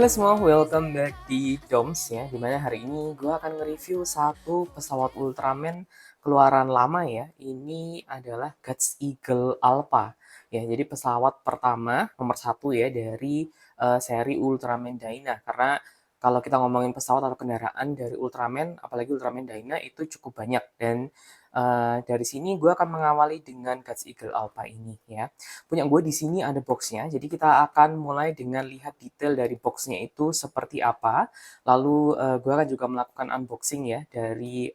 Halo semua, welcome back di Doms ya. Dimana hari ini gue akan nge-review satu pesawat Ultraman keluaran lama ya. Ini adalah Guts Eagle Alpha. Ya, jadi pesawat pertama nomor satu ya dari seri Ultraman Dyna. Karena kalau kita ngomongin pesawat atau kendaraan dari Ultraman, apalagi Ultraman Dyna itu cukup banyak. Dan dari sini gue akan mengawali dengan Guts Eagle Alpha ini ya. Punya gue di sini ada boxnya, jadi kita akan mulai dengan lihat detail dari boxnya itu seperti apa. Lalu gue akan juga melakukan unboxing ya dari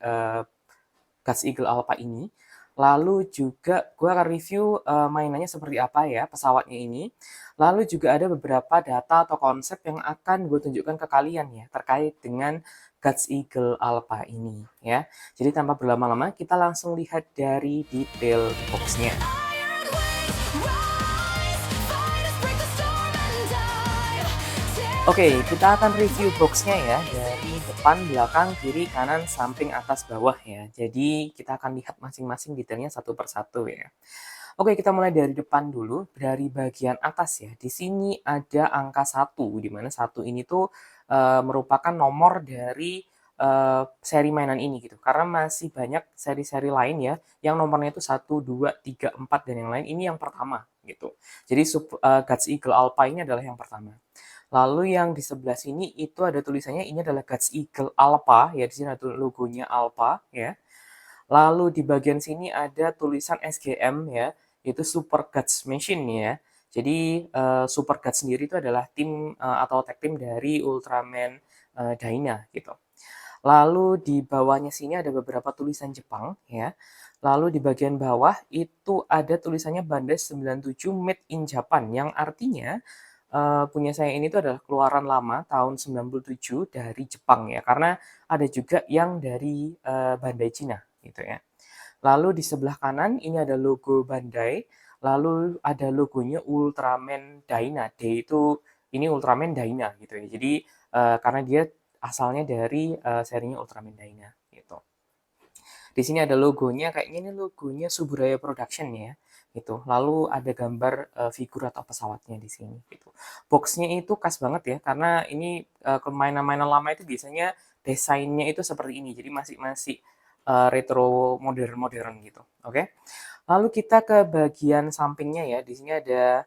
Guts Eagle Alpha ini. Lalu juga gue akan review mainannya seperti apa ya pesawatnya ini. Lalu juga ada beberapa data atau konsep yang akan gue tunjukkan ke kalian ya terkait dengan Guts Eagle Alpha ini ya. Jadi tanpa berlama-lama kita langsung lihat dari detail boxnya. Oke, kita akan review boxnya ya dari depan, belakang, kiri, kanan, samping, atas, bawah ya. Jadi kita akan lihat masing-masing detailnya satu persatu ya. Oke, kita mulai dari depan dulu, dari bagian atas ya. Di sini ada angka 1, di mana 1 ini tuh merupakan nomor dari seri mainan ini gitu. Karena masih banyak seri-seri lain ya, yang nomornya itu 1, 2, 3, 4, dan yang lain. Ini yang pertama gitu. Jadi Guts Eagle Alpha ini adalah yang pertama. Lalu yang di sebelah sini itu ada tulisannya ini adalah Guts Eagle Alpha ya, di sini ada logonya Alpha ya. Lalu di bagian sini ada tulisan SGM ya, yaitu Super Guts Machine ya. Jadi Super Guts sendiri itu adalah tim atau tag team dari Ultraman Dyna gitu. Lalu di bawahnya sini ada beberapa tulisan Jepang ya. Lalu di bagian bawah itu ada tulisannya Bandai 97 Made in Japan yang artinya punya saya ini tuh adalah keluaran lama tahun 97 dari Jepang ya, karena ada juga yang dari Bandai Cina gitu ya. Lalu di sebelah kanan ini ada logo Bandai, lalu ada logonya Ultraman Dyna. D itu ini Ultraman Dyna gitu ya. Jadi karena dia asalnya dari serinya Ultraman Dyna gitu. Di sini ada logonya, kayaknya ini logonya Suburaya Production ya, gitu. Lalu ada gambar figur atau pesawatnya di sini, gitu. Boxnya itu khas banget ya, karena ini mainan-mainan lama itu biasanya desainnya itu seperti ini, jadi masih masih retro modern-modern gitu. Oke. Lalu kita ke bagian sampingnya ya, di sini ada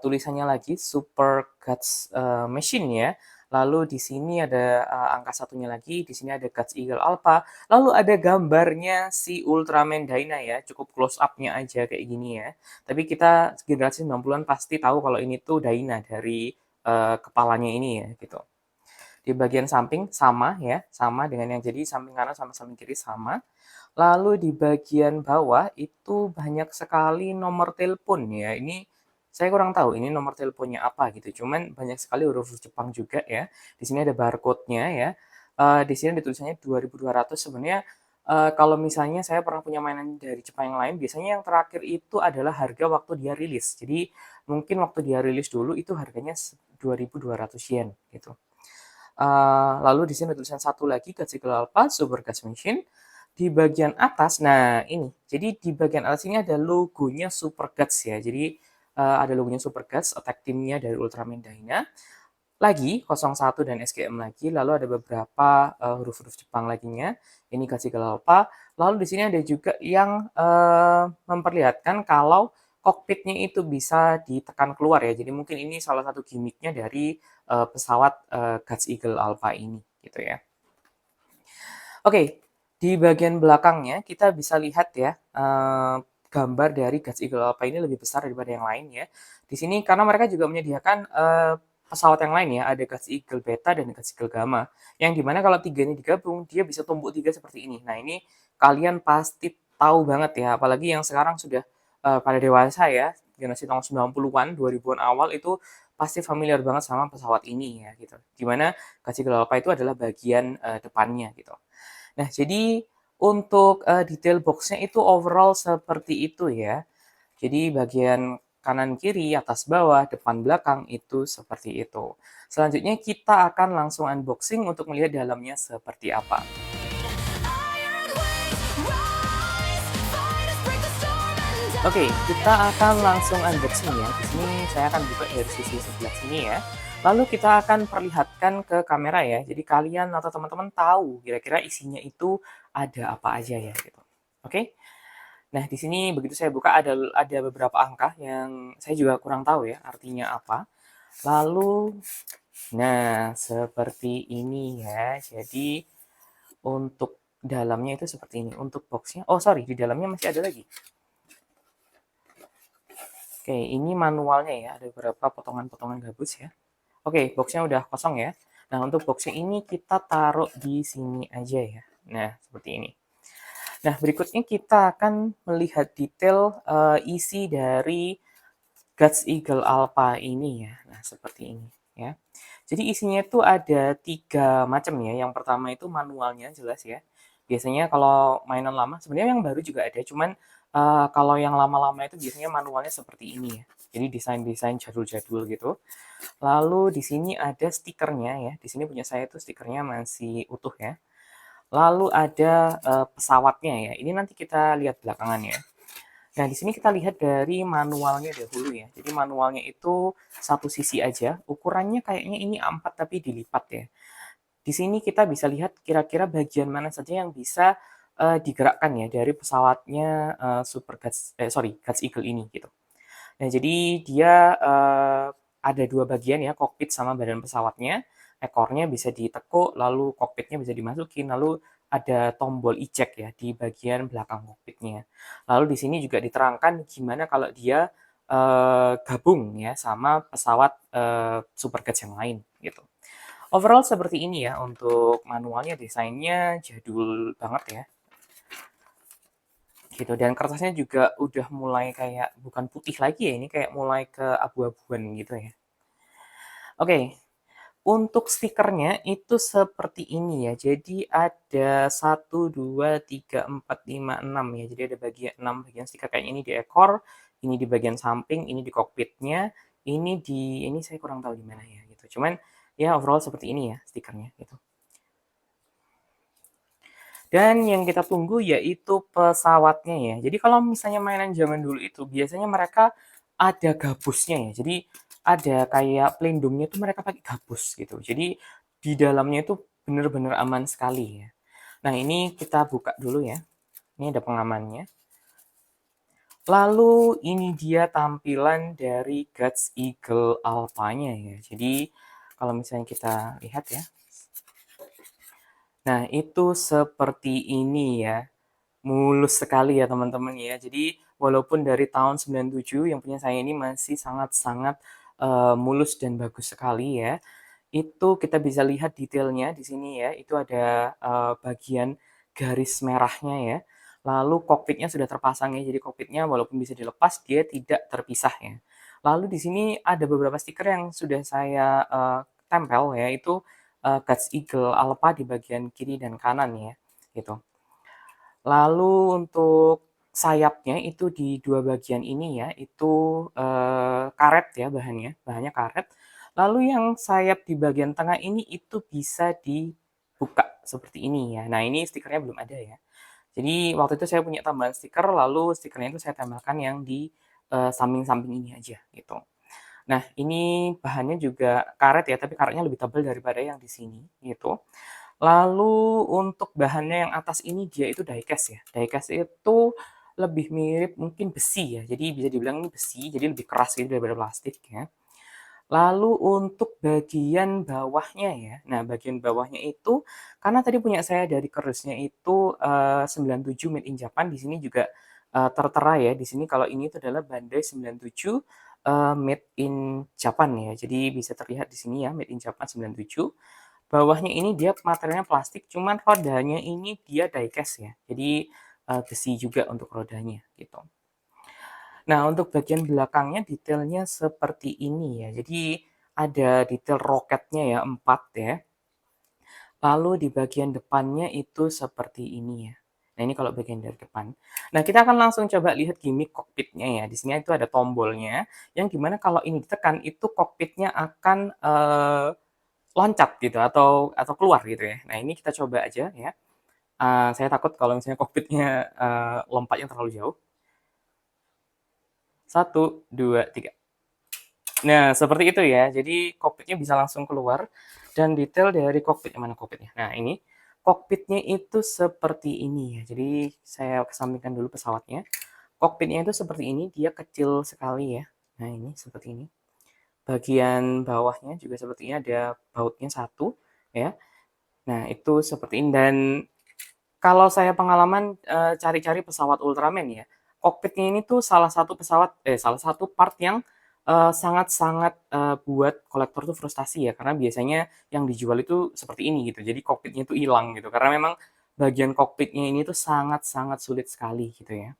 tulisannya lagi Super Guts Machine ya. Lalu di sini ada angka satunya lagi, di sini ada Guts Eagle Alpha. Lalu ada gambarnya si Ultraman Dyna ya, cukup close up-nya aja kayak gini ya. Tapi kita generasi 90-an pasti tahu kalau ini tuh Dyna dari kepalanya ini ya gitu. Di bagian samping sama ya, sama dengan yang jadi samping kanan sama samping kiri sama. Lalu di bagian bawah itu banyak sekali nomor telepon ya. Ini saya kurang tahu ini nomor teleponnya apa gitu. Cuman banyak sekali huruf Jepang juga ya. Di sini ada barcode-nya ya. Di sini ada tulisannya 2200 sebenarnya. Kalau misalnya saya pernah punya mainan dari Jepang yang lain, biasanya yang terakhir itu adalah harga waktu dia rilis. Jadi mungkin waktu dia rilis dulu itu harganya 2200 yen gitu. Lalu di sini ada tulisan satu lagi Guts Alpha Super Gas Machine. Di bagian atas, nah ini, jadi di bagian atas ini ada logonya Super Guts ya. Jadi ada logonya Super Guts, attack teamnya dari Ultraman Dyna. Lagi 01 dan SGM lagi, lalu ada beberapa huruf-huruf Jepang laginya. Ini Guts Alpha. Lalu di sini ada juga yang memperlihatkan kalau kokpitnya itu bisa ditekan keluar ya. Jadi mungkin ini salah satu gimmicknya dari pesawat Guts Eagle Alpha ini gitu ya. Oke, di bagian belakangnya kita bisa lihat ya gambar dari Guts Eagle Alpha ini lebih besar daripada yang lain ya. Di sini karena mereka juga menyediakan pesawat yang lain ya, ada Guts Eagle Beta dan Guts Eagle Gamma. Yang dimana kalau tiga ini digabung, dia bisa tumbuk tiga seperti ini. Nah ini kalian pasti tahu banget ya, apalagi yang sekarang sudah pada dewasa ya, generasi tahun 90-an, 2000-an awal itu pasti familiar banget sama pesawat ini ya gitu. Dimana Guts Eagle Alpha itu adalah bagian depannya gitu. Nah, jadi untuk detail boxnya itu overall seperti itu ya. Jadi bagian kanan kiri, atas bawah, depan belakang itu seperti itu. Selanjutnya kita akan langsung unboxing untuk melihat dalamnya seperti apa. Oke, kita akan langsung unboxing ya. Di sini saya akan buka dari sisi sebelah sini ya. Lalu kita akan perlihatkan ke kamera ya. Jadi kalian atau teman-teman tahu kira-kira isinya itu ada apa aja ya gitu. Oke? Nah, di sini begitu saya buka ada beberapa angka yang saya juga kurang tahu ya artinya apa. Lalu nah, seperti ini ya. Jadi untuk dalamnya itu seperti ini. Untuk boxnya, oh sorry, di dalamnya masih ada lagi. Oke, ini manualnya ya. Ada beberapa potongan-potongan gabus ya. Oke, boxnya udah kosong ya. Nah, untuk boxnya ini kita taruh di sini aja ya. Nah, seperti ini. Nah, berikutnya kita akan melihat detail isi dari Guts Eagle Alpha ini ya. Nah, seperti ini ya. Jadi isinya itu ada 3 macam ya. Yang pertama itu manualnya jelas ya. Biasanya kalau mainan lama, sebenarnya yang baru juga ada, cuman kalau yang lama-lama itu biasanya manualnya seperti ini ya. Jadi desain-desain jadul-jadul gitu. Lalu di sini ada stikernya ya. Di sini punya saya itu stikernya masih utuh ya. Lalu ada pesawatnya ya. Ini nanti kita lihat belakangan ya. Nah, di sini kita lihat dari manualnya dahulu ya. Jadi manualnya itu satu sisi aja. Ukurannya kayaknya ini A4 tapi dilipat ya. Di sini kita bisa lihat kira-kira bagian mana saja yang bisa digerakkan ya dari pesawatnya Guts Eagle ini gitu. Nah, jadi dia ada 2 bagian ya, kokpit sama badan pesawatnya. Ekornya bisa ditekuk, lalu kokpitnya bisa dimasukin, lalu ada tombol eject ya di bagian belakang kokpitnya. Lalu di sini juga diterangkan gimana kalau dia gabung ya sama pesawat Super Guts yang lain gitu. Overall seperti ini ya untuk manualnya, desainnya jadul banget ya gitu, dan kertasnya juga udah mulai kayak bukan putih lagi ya, ini kayak mulai ke abu-abuan gitu ya. Oke, untuk stikernya itu seperti ini ya. Jadi ada 1, 2, 3, 4, 5, 6 ya. Jadi ada bagian 6 bagian stiker kayak ini di ekor, ini di bagian samping, ini di kokpitnya, ini saya kurang tahu di mana ya gitu. Cuman ya overall seperti ini ya stikernya gitu. Dan yang kita tunggu yaitu pesawatnya ya. Jadi kalau misalnya mainan zaman dulu itu biasanya mereka ada gabusnya ya. Jadi ada kayak pelindungnya itu mereka pakai gabus gitu. Jadi di dalamnya itu benar-benar aman sekali ya. Nah, ini kita buka dulu ya. Ini ada pengamannya. Lalu ini dia tampilan dari Guts Eagle Alpha-nya ya. Jadi kalau misalnya kita lihat ya. Nah, itu seperti ini ya. Mulus sekali ya teman-teman ya. Jadi walaupun dari tahun 97 yang punya saya ini masih sangat-sangat mulus dan bagus sekali ya. Itu kita bisa lihat detailnya di sini ya. Itu ada bagian garis merahnya ya. Lalu kokpitnya sudah terpasang ya. Jadi kokpitnya walaupun bisa dilepas dia tidak terpisah ya. Lalu di sini ada beberapa stiker yang sudah saya tempel ya. Itu Guts Eagle Alpha di bagian kiri dan kanan ya. Gitu. Lalu untuk sayapnya itu di 2 bagian ini ya, itu karet ya bahannya karet. Lalu yang sayap di bagian tengah ini itu bisa dibuka seperti ini ya. Nah, ini stikernya belum ada ya. Jadi waktu itu saya punya tambahan stiker, lalu stikernya itu saya tempelkan yang di samping-samping ini aja gitu. Nah, ini bahannya juga karet ya, tapi karetnya lebih tebal daripada yang di sini gitu. Lalu untuk bahannya yang atas ini dia itu diecast ya. Diecast itu lebih mirip mungkin besi ya. Jadi bisa dibilang ini besi, jadi lebih keras gitu daripada plastik ya. Lalu untuk bagian bawahnya ya. Nah, bagian bawahnya itu karena tadi punya saya dari kardusnya itu 97 made in Japan, di sini juga tertera ya. Di sini kalau ini itu adalah Bandai 97 made in Japan ya. Jadi bisa terlihat di sini ya made in Japan 97. Bawahnya ini dia materialnya plastik, cuman rodanya ini dia diecast ya. Jadi besi juga untuk rodanya gitu. Nah, untuk bagian belakangnya detailnya seperti ini ya. Jadi ada detail roketnya ya 4 ya. Lalu di bagian depannya itu seperti ini ya. Nah, ini kalau bagian dari depan. Nah, kita akan langsung coba lihat gimmick kokpitnya ya. Di sini itu ada tombolnya yang dimana kalau ini ditekan itu kokpitnya akan loncat gitu atau keluar gitu ya. Nah, ini kita coba aja ya. Saya takut kalau misalnya kokpitnya lompatnya terlalu jauh. 1, 2, 3. Nah, seperti itu ya. Jadi kokpitnya bisa langsung keluar dan detail dari kokpitnya mana kokpitnya. Nah, ini kokpitnya itu seperti ini ya. Jadi saya kesampingkan dulu pesawatnya. Kokpitnya itu seperti ini, dia kecil sekali ya. Nah, ini seperti ini. Bagian bawahnya juga seperti ini, ada bautnya satu ya. Nah, itu seperti ini dan kalau saya pengalaman cari-cari pesawat Ultraman ya, kokpitnya ini tuh salah satu part yang sangat-sangat buat kolektor tuh frustasi ya, karena biasanya yang dijual itu seperti ini gitu. Jadi kokpitnya itu hilang gitu, karena memang bagian kokpitnya ini tuh sangat-sangat sulit sekali gitu ya.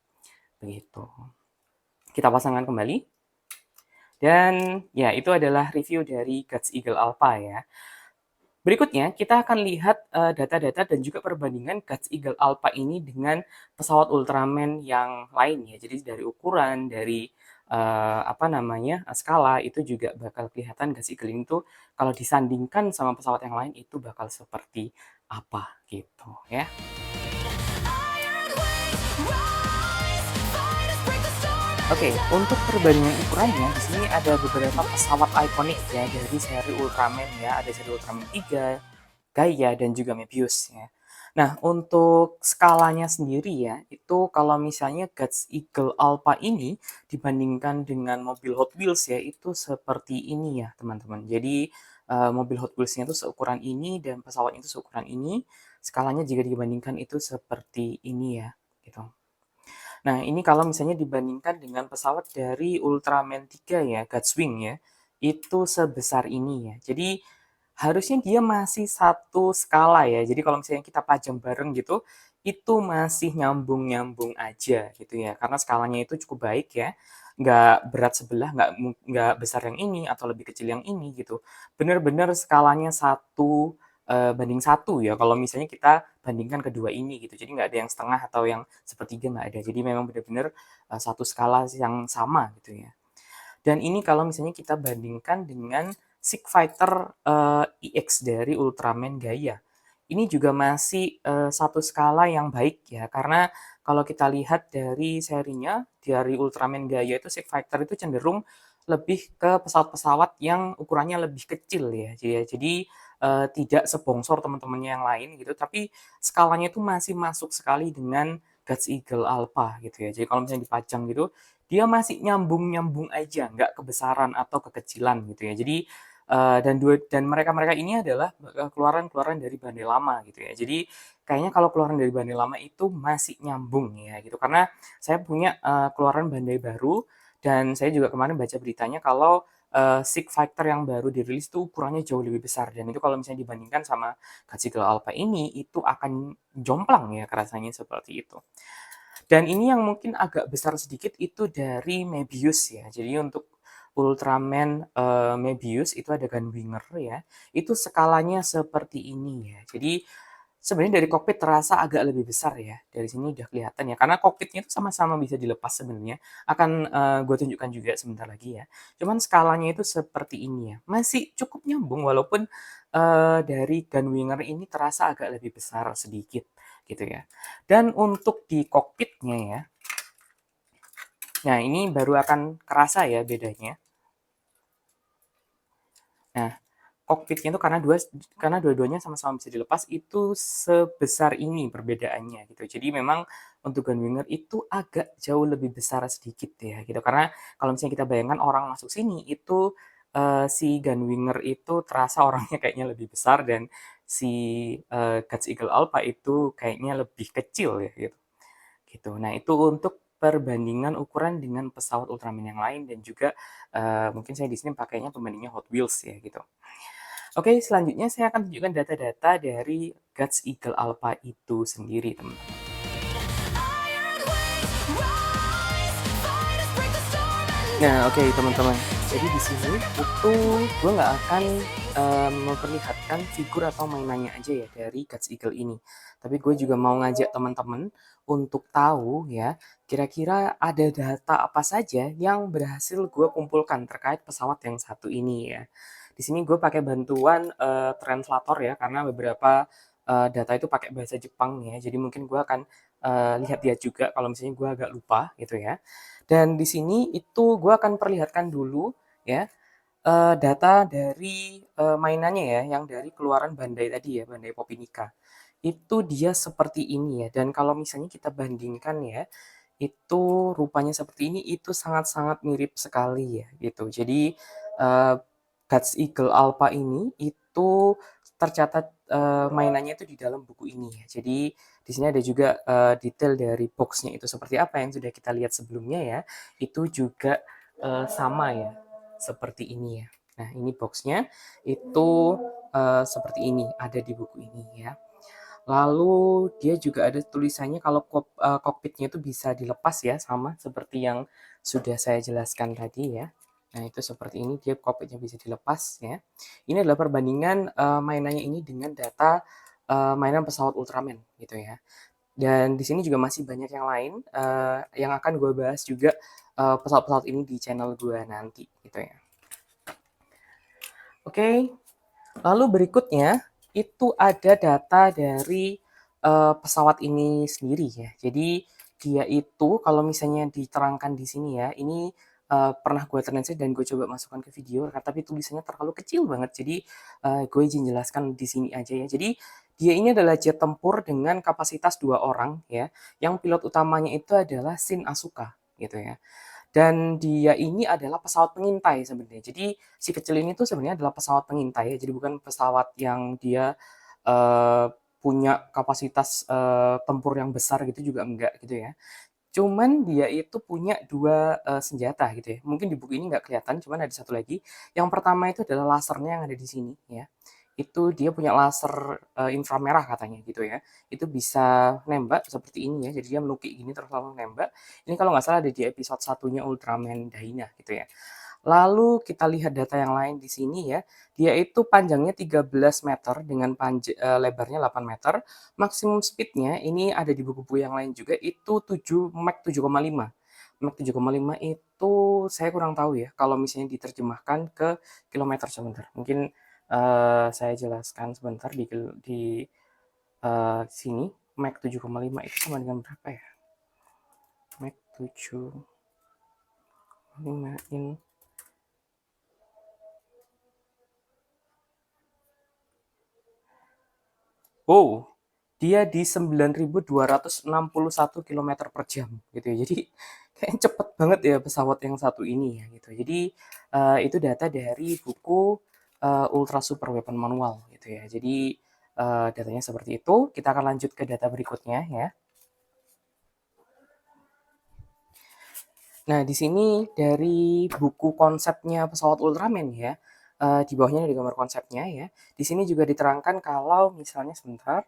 Begitu. Kita pasangkan kembali. Dan ya itu adalah review dari Guts Eagle Alpha ya. Berikutnya, kita akan lihat data-data dan juga perbandingan Guts Eagle Alpha ini dengan pesawat Ultraman yang lain ya. Jadi dari ukuran, dari apa namanya skala itu juga bakal kelihatan Guts Eagle ini tuh kalau disandingkan sama pesawat yang lain itu bakal seperti apa gitu ya. Oke, untuk perbandingan ukurannya di sini ada beberapa pesawat ikonik ya dari seri Ultraman ya. Ada seri Ultraman 3, Gaia, dan juga Mebius ya. Nah, untuk skalanya sendiri ya, itu kalau misalnya Guts Eagle Alpha ini dibandingkan dengan mobil Hot Wheels ya, itu seperti ini ya teman-teman. Jadi mobil Hot Wheels-nya itu seukuran ini dan pesawatnya itu seukuran ini. Skalanya jika dibandingkan itu seperti ini ya, gitu. Nah, ini kalau misalnya dibandingkan dengan pesawat dari Ultraman 3 ya, Gutswing ya, itu sebesar ini ya. Jadi harusnya dia masih satu skala ya. Jadi kalau misalnya kita pajang bareng gitu, itu masih nyambung-nyambung aja gitu ya. Karena skalanya itu cukup baik ya. Nggak berat sebelah, nggak besar yang ini atau lebih kecil yang ini gitu. Bener-bener skalanya satu banding satu ya. Kalau misalnya kita bandingkan kedua ini gitu. Jadi nggak ada yang setengah atau yang sepertiga nggak ada. Jadi memang benar-benar satu skala yang sama gitu ya. Dan ini kalau misalnya kita bandingkan dengan Sig Fighter EX dari Ultraman Gaia. Ini juga masih satu skala yang baik ya, karena kalau kita lihat dari serinya, dari Ultraman Gaia itu Sig Fighter itu cenderung lebih ke pesawat-pesawat yang ukurannya lebih kecil ya. Jadi tidak sebongsor teman-temannya yang lain gitu, tapi skalanya itu masih masuk sekali dengan Guts Eagle Alpha gitu ya. Jadi kalau misalnya dipajang gitu, dia masih nyambung-nyambung aja, nggak kebesaran atau kekecilan gitu ya. Jadi dan mereka-mereka ini adalah keluaran-keluaran dari Bandai Lama gitu ya. Jadi kayaknya kalau keluaran dari Bandai Lama itu masih nyambung ya gitu. Karena saya punya keluaran Bandai baru dan saya juga kemarin baca beritanya kalau Sig Fighter yang baru dirilis tuh ukurannya jauh lebih besar dan itu kalau misalnya dibandingkan sama Katsuhiro Alpha ini itu akan jomplang ya rasanya seperti itu. Dan ini yang mungkin agak besar sedikit itu dari Mebius ya. Jadi untuk Ultraman Mebius itu ada Gunwinger ya. Itu skalanya seperti ini ya. Jadi sebenarnya dari kokpit terasa agak lebih besar ya. Dari sini udah kelihatan ya. Karena kokpitnya itu sama-sama bisa dilepas sebenarnya. Akan gue tunjukkan juga sebentar lagi ya. Cuman skalanya itu seperti ini ya. Masih cukup nyambung walaupun dari Gunwinger ini terasa agak lebih besar sedikit gitu ya. Dan untuk di kokpitnya ya, nah ini baru akan kerasa ya bedanya. Nah, kokpitnya itu karena dua-duanya sama-sama bisa dilepas itu sebesar ini perbedaannya gitu. Jadi memang untuk Gunwinger itu agak jauh lebih besar sedikit ya gitu. Karena kalau misalnya kita bayangkan orang masuk sini itu si Gunwinger itu terasa orangnya kayaknya lebih besar dan si Guts Eagle Alpha itu kayaknya lebih kecil ya gitu. Gitu. Nah, itu untuk perbandingan ukuran dengan pesawat Ultraman yang lain dan juga mungkin saya di sini pakainya pembandingnya Hot Wheels ya gitu. Oke, selanjutnya saya akan tunjukkan data-data dari Guts Eagle Alpha itu sendiri, teman-teman. Nah, oke teman-teman. Jadi di sini itu gue nggak akan memperlihatkan figur atau mainannya aja ya dari Guts Eagle ini. Tapi gue juga mau ngajak teman-teman untuk tahu ya, kira-kira ada data apa saja yang berhasil gue kumpulkan terkait pesawat yang satu ini ya. Di sini gue pakai bantuan translator ya, karena beberapa data itu pakai bahasa Jepang ya. Jadi mungkin gue akan lihat-lihat juga kalau misalnya gue agak lupa gitu ya. Dan di sini itu gue akan perlihatkan dulu ya data dari, mainannya ya, yang dari keluaran Bandai tadi ya, Bandai Popinica. Itu dia seperti ini ya, dan kalau misalnya kita bandingkan ya, itu rupanya seperti ini, itu sangat-sangat mirip sekali ya, gitu. Jadi, eee, Guts Eagle Alpha ini, itu tercatat, mainannya itu di dalam buku ini ya. Jadi, di sini ada juga, detail dari box-nya itu seperti apa yang sudah kita lihat sebelumnya ya, itu juga, sama ya, seperti ini ya. Nah, ini box-nya, itu, seperti ini, ada di buku ini ya. Lalu dia juga ada tulisannya kalau kokpitnya itu bisa dilepas ya, sama seperti yang sudah saya jelaskan tadi ya. Nah, itu seperti ini, dia kokpitnya bisa dilepas ya. Ini adalah perbandingan, mainannya ini dengan data, mainan pesawat Ultraman gitu ya. Dan di sini juga masih banyak yang lain, yang akan gue bahas juga, pesawat-pesawat ini di channel gue nanti gitu ya. Oke. Lalu berikutnya, itu ada data dari, pesawat ini sendiri ya. Jadi, dia itu kalau misalnya diterangkan di sini ya, ini, pernah gue translate dan gue coba masukkan ke video, tapi tulisannya terlalu kecil banget. Jadi, gue izin jelaskan di sini aja ya. Jadi, dia ini adalah jet tempur dengan kapasitas 2 orang ya, yang pilot utamanya itu adalah Shin Asuka, gitu ya. Dan dia ini adalah pesawat pengintai sebenarnya. Jadi si kecil ini tuh sebenarnya adalah pesawat pengintai ya, jadi bukan pesawat yang dia, punya kapasitas, tempur yang besar gitu juga enggak gitu ya. Cuman dia itu punya 2 senjata gitu ya. Mungkin di buku ini nggak kelihatan, cuman ada satu lagi. Yang pertama itu adalah lasernya yang ada di sini ya. Itu dia punya laser, inframerah katanya gitu ya. Itu bisa nembak seperti ini ya, jadi dia menukik gini terus langsung nembak. Ini kalau nggak salah ada di episode satunya Ultraman Dyna gitu ya. Lalu kita lihat data yang lain di sini ya, dia itu panjangnya 13 meter dengan lebarnya 8 meter, maksimum speed-nya ini ada di buku-buku yang lain juga itu Mach 7,5. Mach 7,5 itu saya kurang tahu ya kalau misalnya diterjemahkan ke kilometer sebentar. Mungkin, saya jelaskan sebentar sini. Mach 7,5 itu sama dengan berapa ya? Mach 7,5 in oh, dia di 9.261 kilometer per jam gitu ya. Jadi kayaknya cepet banget ya pesawat yang satu ini ya gitu. Jadi itu data dari buku Ultra Super Weapon Manual gitu ya. Jadi datanya seperti itu. Kita akan lanjut ke data berikutnya ya. Nah, di sini dari buku konsepnya pesawat Ultraman ya. Di bawahnya ada gambar konsepnya ya. Di sini juga diterangkan kalau misalnya sebentar.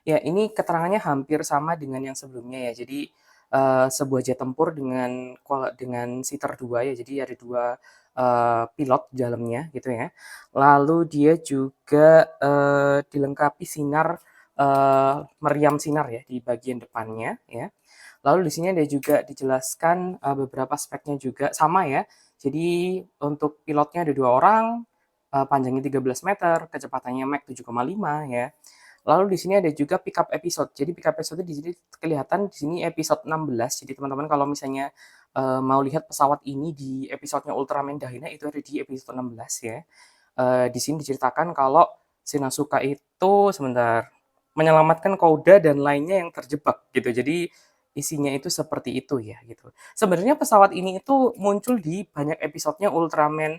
Ya, ini keterangannya hampir sama dengan yang sebelumnya ya. Jadi, sebuah jet tempur dengan seater 2 ya, jadi ada 2 pilot di dalamnya gitu ya. Lalu dia juga, dilengkapi sinar, meriam sinar ya di bagian depannya ya. Lalu di sini ada juga dijelaskan, beberapa speknya juga sama ya. Jadi untuk pilotnya ada 2 orang, panjangnya 13 meter, kecepatannya Mach 7,5 ya. Lalu di sini ada juga pickup episode. Jadi pickup episode di sini kelihatan di sini episode 16. Jadi teman-teman kalau misalnya, mau lihat pesawat ini di episodenya Ultraman Dyna itu ada di episode 16 ya. Di sini diceritakan kalau Shinasuka itu sebentar, menyelamatkan Kouda dan lainnya yang terjebak gitu. Jadi isinya itu seperti itu ya gitu. Sebenarnya pesawat ini itu muncul di banyak episodenya Ultraman,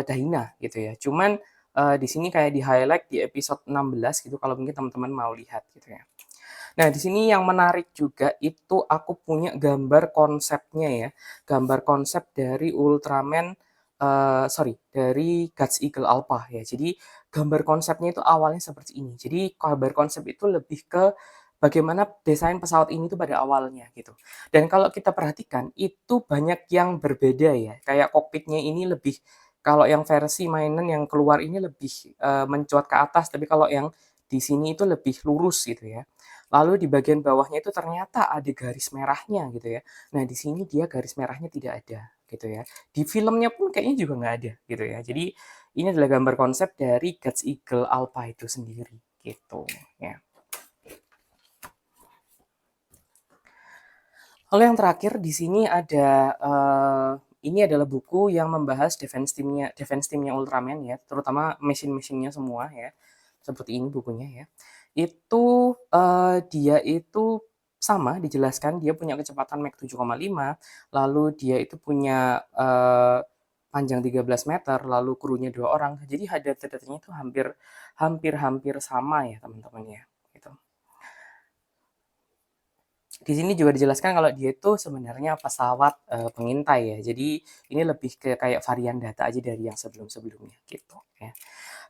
Dyna gitu ya. Cuman, di sini kayak di-highlight di episode 16 gitu kalau mungkin teman-teman mau lihat gitu ya. Nah, di sini yang menarik juga itu aku punya gambar konsepnya ya, gambar konsep dari Ultraman, dari Guts Eagle Alpha ya. Jadi gambar konsepnya itu awalnya seperti ini. Jadi gambar konsep itu lebih ke bagaimana desain pesawat ini tuh pada awalnya gitu. Dan kalau kita perhatikan itu banyak yang berbeda ya, kayak kokpitnya ini lebih kalau yang versi mainan yang keluar ini lebih, mencuat ke atas, tapi kalau yang di sini itu lebih lurus gitu ya. Lalu di bagian bawahnya itu ternyata ada garis merahnya gitu ya. Nah, di sini dia garis merahnya tidak ada gitu ya. Di filmnya pun kayaknya juga nggak ada gitu ya. Jadi ini adalah gambar konsep dari Guts Eagle Alpha itu sendiri gitu ya. Lalu yang terakhir di sini ada, ini adalah buku yang membahas defense team-nya Ultraman ya, terutama mesin-mesinnya semua ya, seperti ini bukunya ya. Itu, dia itu sama dijelaskan dia punya kecepatan Mach 7,5, lalu dia itu punya, panjang 13 meter, lalu krunya 2 orang. Jadi data-datanya itu hampir sama ya teman-teman ya, gitu. Di sini juga dijelaskan kalau dia itu sebenarnya pesawat, pengintai ya. Jadi ini lebih ke kayak varian data aja dari yang sebelum-sebelumnya gitu ya.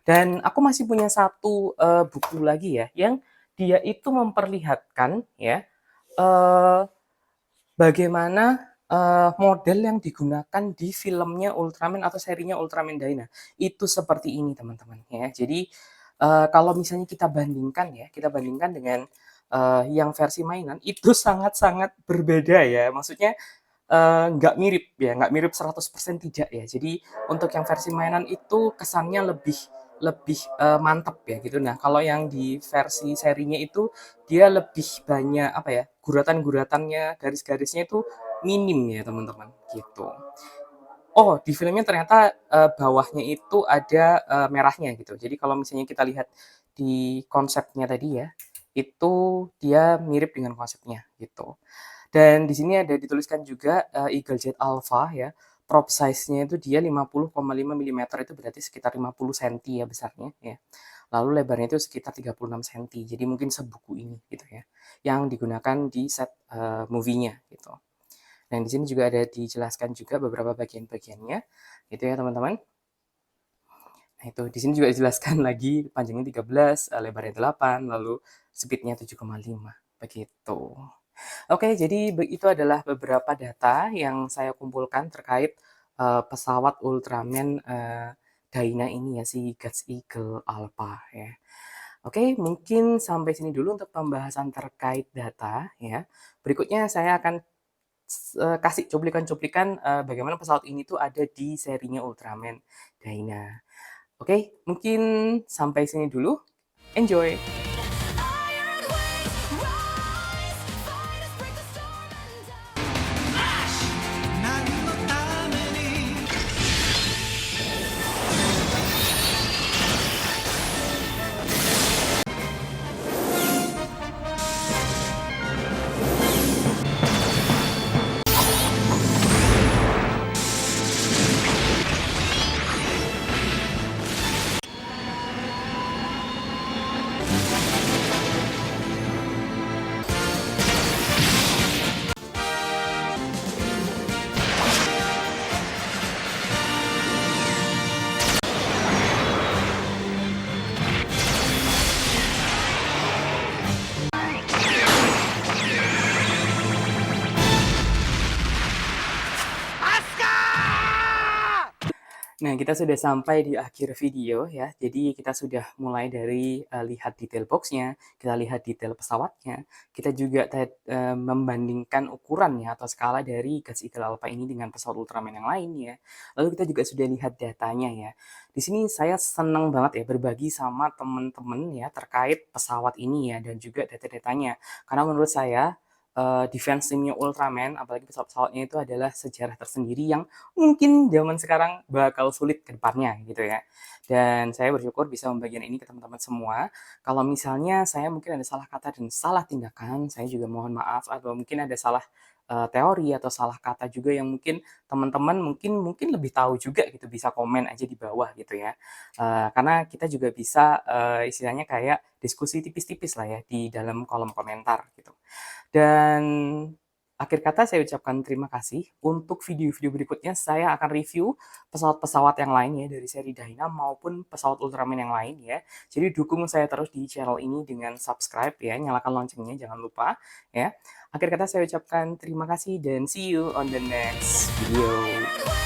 Dan aku masih punya satu, buku lagi ya, yang dia itu memperlihatkan ya, eee, bagaimana, model yang digunakan di filmnya Ultraman atau serinya Ultraman Dyna. Itu seperti ini teman-teman ya. Jadi, kalau misalnya kita bandingkan dengan, yang versi mainan, itu sangat-sangat berbeda ya. Maksudnya, nggak mirip ya, nggak mirip 100% tidak ya. Jadi untuk yang versi mainan itu kesannya lebih lebih, mantap ya gitu. Nah, kalau yang di versi serinya itu dia lebih banyak apa ya, guratan-guratannya, garis-garisnya itu minim ya teman-teman, gitu. Oh, di filmnya ternyata, bawahnya itu ada, merahnya gitu. Jadi kalau misalnya kita lihat di konsepnya tadi ya, itu dia mirip dengan konsepnya gitu. Dan di sini ada dituliskan juga, Eagle Jet Alpha ya, prop size-nya itu dia 50,5 milimeter, itu berarti sekitar 50 senti ya besarnya ya. Lalu lebarnya itu sekitar 36 senti, jadi mungkin sebuku ini gitu ya, yang digunakan di set, movie-nya gitu. Dan di sini juga ada dijelaskan juga beberapa bagian-bagiannya gitu ya teman-teman. Nah itu, di sini juga dijelaskan lagi panjangnya 13, lebarnya 8, lalu speed-nya 7,5 begitu. Oke, jadi itu adalah beberapa data yang saya kumpulkan terkait, pesawat Ultraman, Dyna ini ya, si Guts Eagle Alpha ya. Oke, mungkin sampai sini dulu untuk pembahasan terkait data ya. Berikutnya saya akan kasih cuplikan-cuplikan, bagaimana pesawat ini tuh ada di serinya Ultraman Dyna. Oke, mungkin sampai sini dulu. Enjoy! Nah, kita sudah sampai di akhir video ya. Jadi kita sudah mulai dari, lihat detail box-nya, kita lihat detail pesawatnya, kita juga membandingkan ukurannya atau skala dari Guts Eagle Alpha ini dengan pesawat Ultraman yang lain ya. Lalu kita juga sudah lihat datanya ya. Di sini saya senang banget ya berbagi sama teman-teman ya terkait pesawat ini ya dan juga data-datanya. Karena menurut saya, defense team-nya Ultraman, apalagi pesawat-pesawatnya itu adalah sejarah tersendiri yang mungkin zaman sekarang bakal sulit ke depannya gitu ya. Dan saya bersyukur bisa membagikan ini ke teman-teman semua. Kalau misalnya saya mungkin ada salah kata dan salah tindakan, saya juga mohon maaf, atau mungkin ada salah, teori atau salah kata juga yang mungkin teman-teman mungkin mungkin lebih tahu juga gitu, bisa komen aja di bawah gitu ya. Karena kita juga bisa, istilahnya kayak diskusi tipis-tipis lah ya di dalam kolom komentar gitu. Dan akhir kata saya ucapkan terima kasih. Untuk video-video berikutnya saya akan review pesawat-pesawat yang lain ya dari seri Dyna maupun pesawat Ultraman yang lain ya. Jadi dukung saya terus di channel ini dengan subscribe ya, nyalakan loncengnya jangan lupa ya. Akhir kata saya ucapkan terima kasih dan see you on the next video.